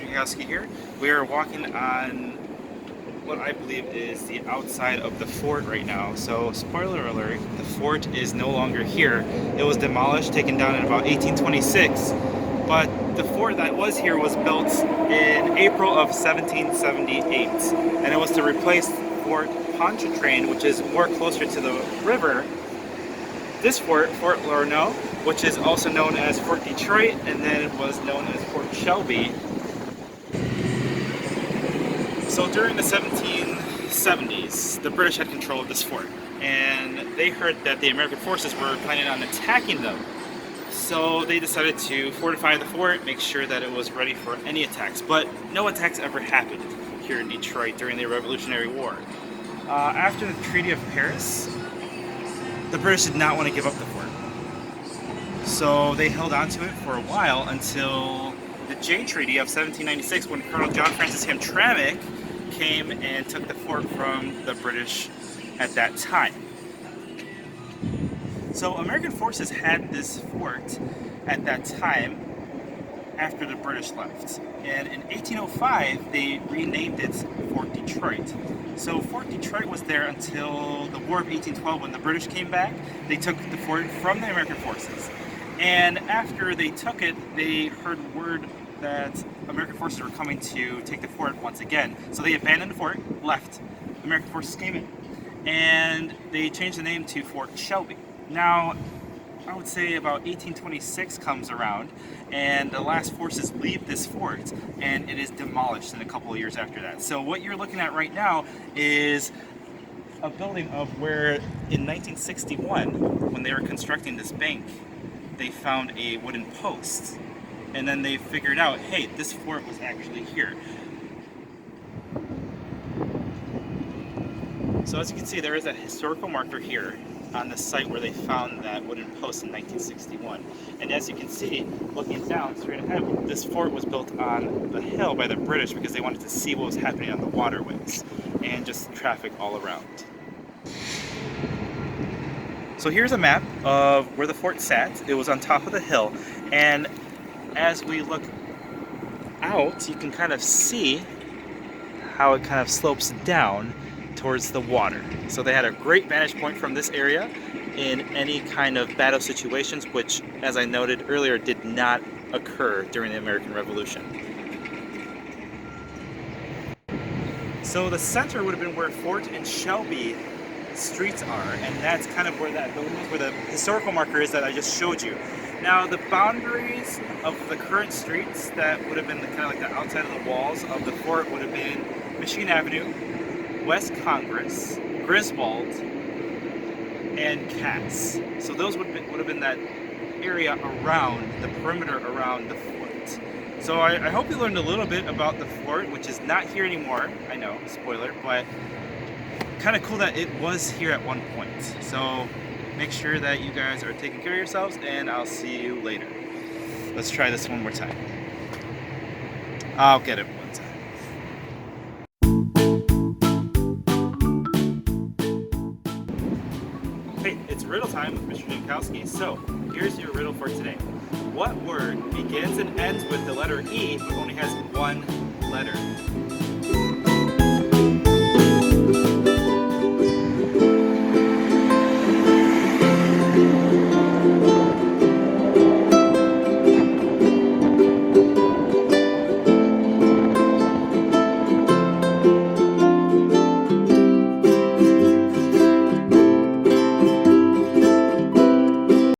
Jankowski here. We are walking on what I believe is the outside of the fort right now. So, spoiler alert, the fort is no longer here. It was demolished, taken down in about 1826. But the fort that was here was built in April of 1778. And it was to replace Fort Pontchartrain, which is more closer to the river. This fort, Fort Lernoult, which is also known as Fort Detroit, and then it was known as Fort Shelby. So during the 1770s, the British had control of this fort, and they heard that the American forces were planning on attacking them. So they decided to fortify the fort, make sure that it was ready for any attacks. But no attacks ever happened here in Detroit during the Revolutionary War. After the Treaty of Paris, the British did not want to give up the fort. So they held on to it for a while until the Jay Treaty of 1796, when Colonel John Francis Hamtramck came and took the fort from the British at that time. So American forces had this fort at that time after the British left. And in 1805, they renamed it Fort Detroit. So Fort Detroit was there until the War of 1812 when the British came back. They took the fort from the American forces. And after they took it, they heard word that American forces were coming to take the fort once again. So they abandoned the fort, left. American forces came in, and they changed the name to Fort Shelby. Now, I would say about 1826 comes around, and the last forces leave this fort, and it is demolished in a couple of years after that. So what you're looking at right now is a building of where in 1961, when they were constructing this bank, they found a wooden post, and then they figured out, hey, this fort was actually here. So as you can see, there is a historical marker here on the site where they found that wooden post in 1961. And as you can see, looking down straight ahead, this fort was built on the hill by the British because they wanted to see what was happening on the waterways and just traffic all around. So here's a map of where the fort sat. It was on top of the hill, and as we look out, you can kind of see how it kind of slopes down towards the water. So they had a great vantage point from this area in any kind of battle situations, which, as I noted earlier, did not occur during the American Revolution. So the center would have been where Fort and Shelby streets are, and that's kind of where that building is, where the historical marker is that I just showed you. Now the boundaries of the current streets that would have been kind of like the outside of the walls of the fort would have been Michigan Avenue, West Congress, Griswold, and Cass. So those would have been that area around, the perimeter around the fort. So I hope you learned a little bit about the fort, which is not here anymore. I know, spoiler, but kind of cool that it was here at one point. So make sure that you guys are taking care of yourselves, and I'll see you later. Let's try this one more time. I'll get it one time. Hey, it's riddle time with Mr. Jankowski. So, here's your riddle for today. What word begins and ends with the letter E but only has one letter?